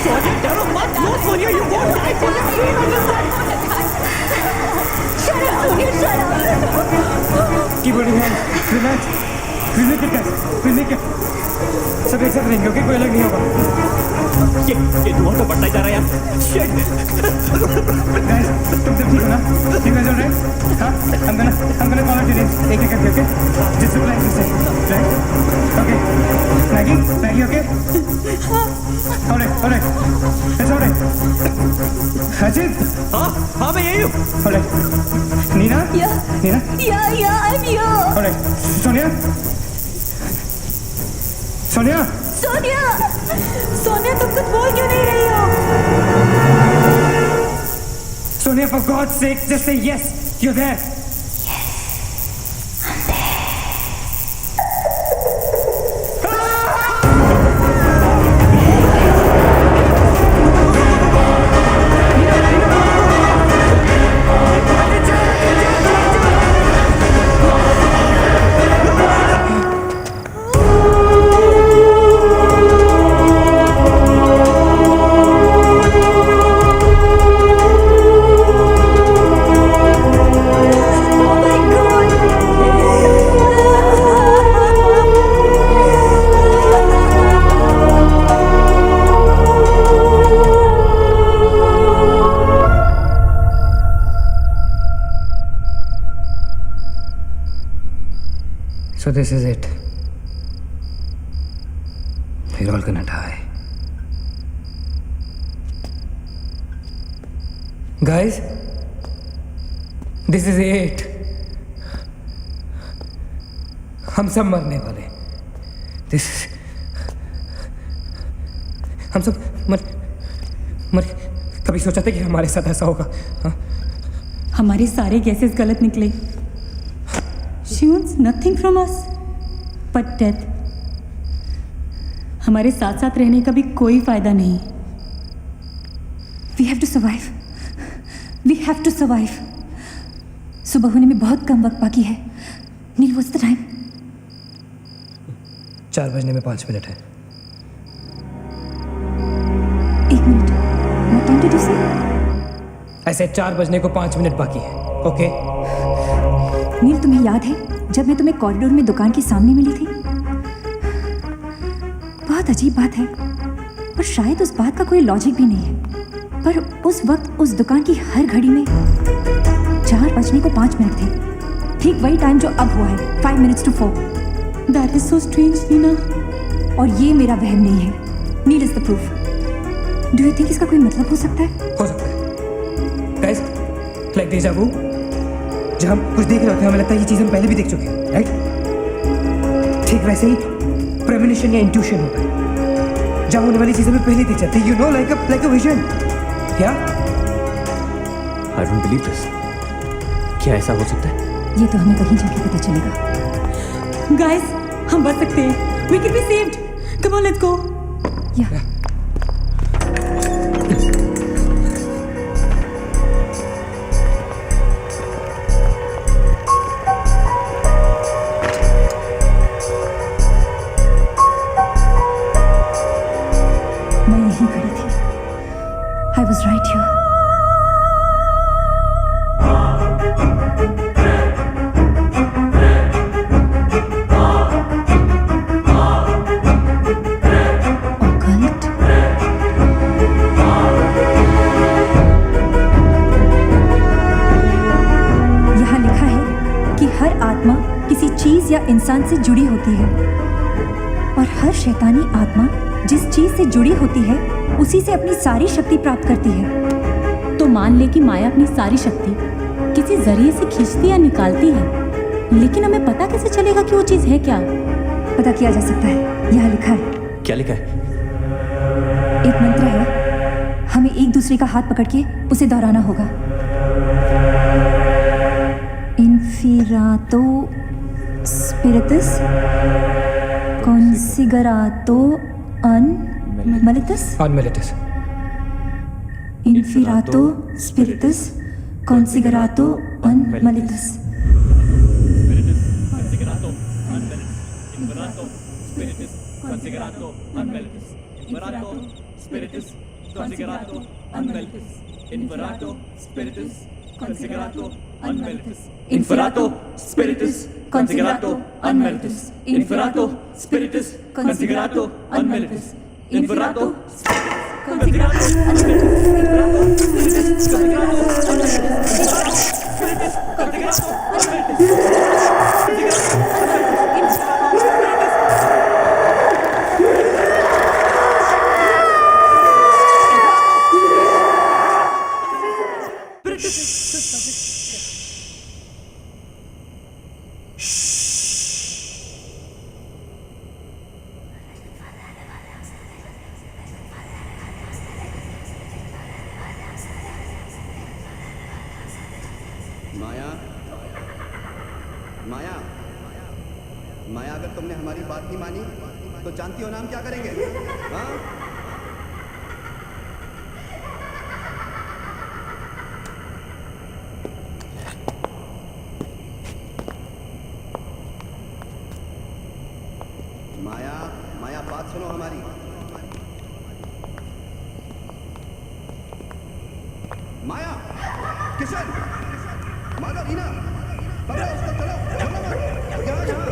Sonia, डरो मत। No, Sonia, you won't die. Sonia, please understand. Shut up, Sonia, shut up. Keep holding hands. Relax. We'll make it, guys. We'll make it. सब एक साथ रहेंगे, okay? कोई अलग नहीं होगा। ये धुआं तो बढ़ता ही जा रहा है यार। Shit! Guys, तुम सब ठीक हो ना? You guys all right? हाँ? I'm gonna call out your names. एक करके, okay? Just reply to say, right? Okay. Maggie, okay? All right. It's all right. Ajit? हाँ, मैं यही हूँ। All right. Nina? Yeah, I'm here. All right. Sonia, Sonia, तुम कुछ बोल क्यों नहीं रही हो? Sonia, for God's sake, just say yes. You're there. I'm there. So this is it. We're all gonna die. Guys, this is it. हम सब मरने वाले. This is... हम सब मर कभी सोचा था कि हमारे साथ ऐसा होगा? हाँ? हमारे सारे गैसेस गलत निकले. She wants nothing from us but death. हमारे साथ साथ रहने का भी कोई फायदा नहीं. We have to survive. We have to survive. सुबह होने में बहुत कम वक्त बाकी है. नील, what's the time? 4 बजने में 5 मिनट है. 1 minute. What time did you say? ऐसे 4 बजने को 5 मिनट बाकी है. ओके? नील, तुम्हें याद है जब मैं तुम्हें कॉरिडोर में दुकान के सामने मिली थी? बहुत अजीब बात है और शायद उस बात का कोई लॉजिक भी नहीं है, पर उस वक्त उस दुकान की हर घड़ी में 4 बजने को 5 मिनट थे. ठीक वही टाइम जो अब हुआ है, 5 minutes to 4. That is so strange, Neena. और ये मेरा वहम नहीं है. Neel is the proof. Do you think इसका कोई मतलब हो सकता है? हो सकता है. गाइस, लाइक डेजा वू, जब हम कुछ देख रहे होते हैं हमें लगता है ये चीज़ हम पहले भी देख चुके हैं, राइट? ठीक वैसे ही प्रेमोनिशन या इंट्यूशन होता है, जब होने वाली चीज़ें हमें पहले दिख जाती है. You know, like a vision. क्या? I don't believe this. क्या ऐसा हो सकता है? ये तो हमें कहीं जाके पता चलेगा. Guys, हम बच सकते हैं. We can be saved. Come on, let's go. Yeah. मैं यहीं खड़ी थी. I was right here. या इंसान से जुड़ी होती है और हर शैतानी आत्मा जिस चीज से जुड़ी होती है उसी से अपनी सारी शक्ति प्राप्त करती है. तो मान ले कि माया अपनी सारी शक्ति किसी जरिए से खींचती या निकालती है, लेकिन हमें पता कैसे चलेगा कि वो चीज है क्या? पता किया जा सकता है. यहाँ लिखा है. क्या लिखा है? एक मंत्र है. हमें एक दूसरे का हाथ पकड़ के उसे दोहराना होगा. इन्फिरातो Spiritus Consigerato Unmelitus. Unmelitus. Inferato Spiritus Consigerato Unmelitus. Consigerato Unmelitus. Inferato Spiritus Consigerato Unmelitus. Inferato Spiritus Consigerato Unmelitus. Inferato Spiritus Consigerato Unmelitus. Inferato Spiritus Consigerato Unmelitus. Inferato Spiritus Consigerato Unmelitus. Inferato Consigerato माया, माया, माया, अगर तुमने हमारी बात नहीं मानी तो जानती हो ना हम क्या करेंगे? हाँ? माया, माया, बात सुनो हमारी. माया, किशन, माला, रीना, पकड़ो उसको, चलो, चलो मत, यहाँ, यहाँ.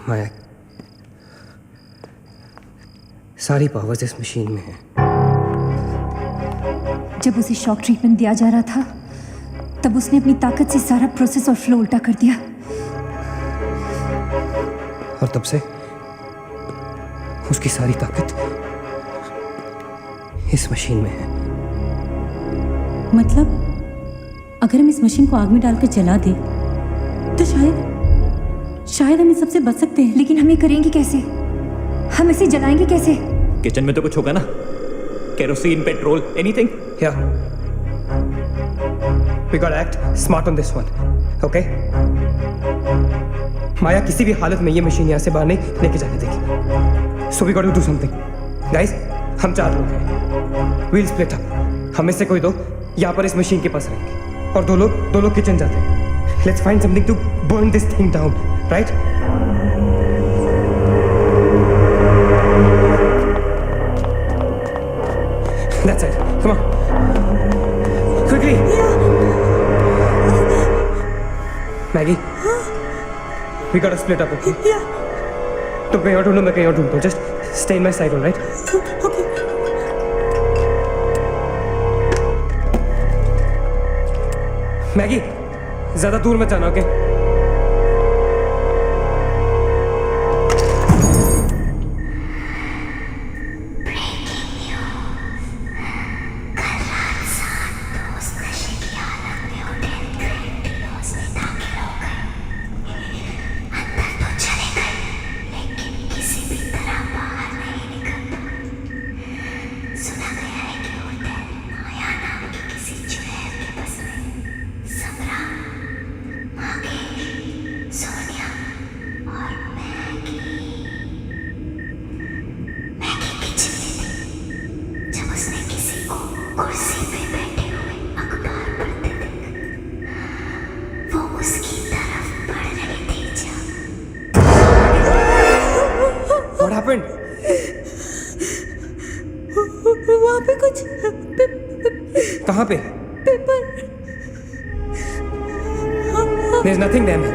माया, सारी पावर्स इस मशीन में है। जब उसे शॉक ट्रीटमेंट दिया जा रहा था तब उसने अपनी ताकत से सारा प्रोसेस और फ्लो उल्टा कर दिया। और तब से उसकी सारी ताकत इस मशीन में है। मतलब अगर हम इस मशीन को आग में डालकर जला दें तो शायद हम इस सबसे बच सकते हैं। लेकिन हम ये करेंगे कैसे? हम इसे जलाएंगे कैसे? किचन में तो कुछ होगा ना, kerosene, petrol, anything. Yeah. We gotta act smart on this one, okay? माया किसी भी हालत में ये मशीन यहाँ से बाहर नहीं लेके जाने देगी। So we gotta do something. Guys, हम 4 लोग हैं। We'll split up. हमें से कोई 2 यहाँ पर इस मशीन के पास रहेंगे और 2 लोग किचन जाते हैं। Let's find something to burn this thing down, right? That's it. Come on. Quickly. Maggie. We gotta split up, okay? तुम कहीं और ढूंढो, मैं कहीं और ढूंढता हूँ. Just stay in my side, all right? Maggie, ज़्यादा दूर मत जाना, okay? What happened? वहाँ पे कुछ कहाँ पे? Paper. There's nothing there, man.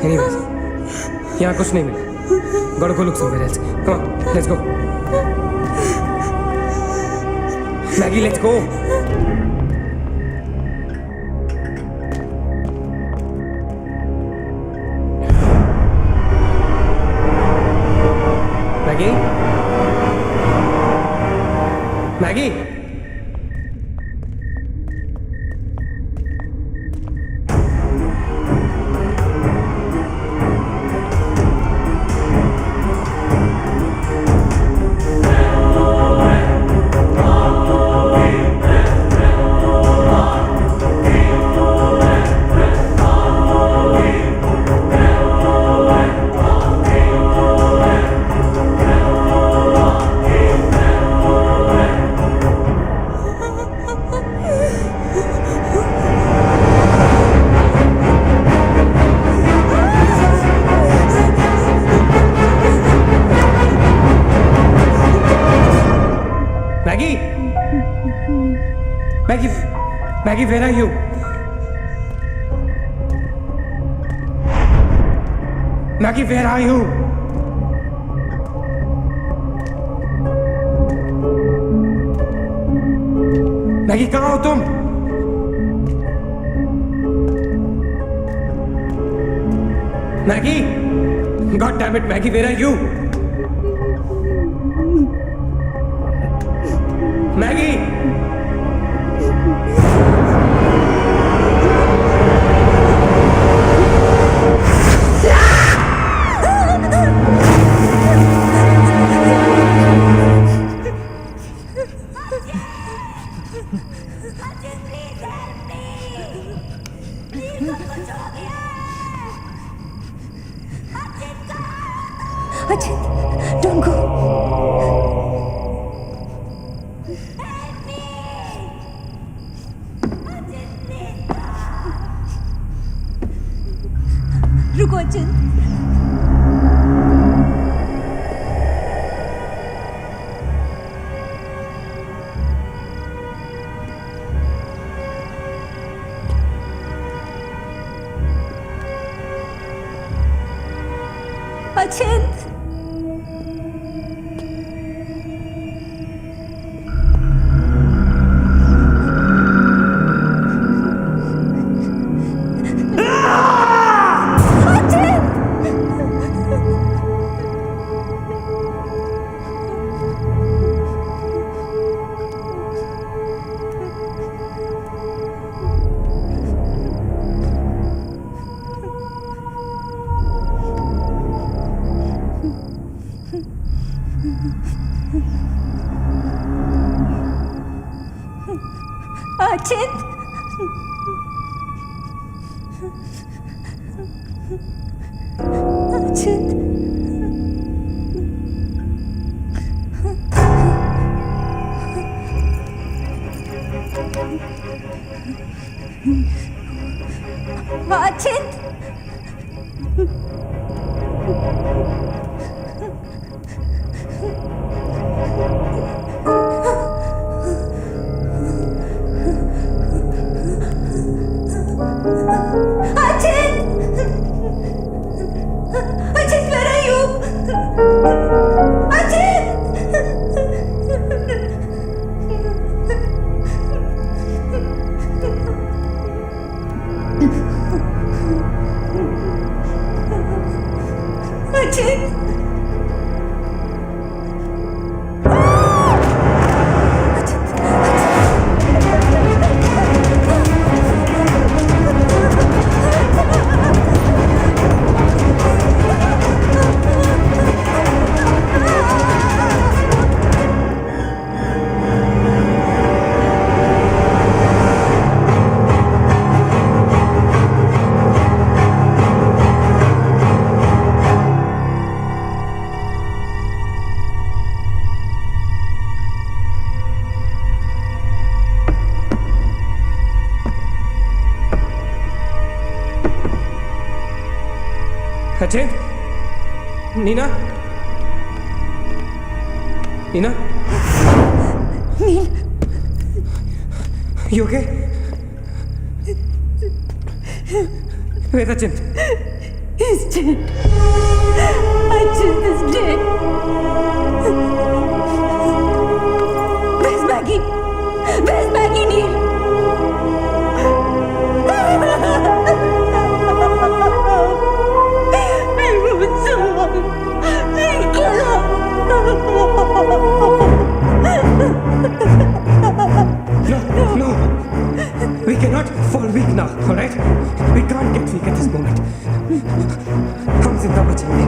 Anyways, यहाँ कुछ नहीं मिला. Gotta go look somewhere else. Come on, let's go. Maggie, let's go. Maggie? Maggie? Maggie, where are you? Maggie, where are you? Maggie, कहाँ हो तुम? Maggie! God damn it, Maggie, where are you? Maggie! Ajit, don't go. रुको अचित. अचिंत अचिंत अचिंत अचिंत अचिंत Neena Neena You okay? Where's Achint? He's dead. Achint is dead. Where's Maggie? Where's Maggie, Neil? No, we cannot fall weak now, all right? We can't get weak at this moment. हम जिंदा बचेंगे.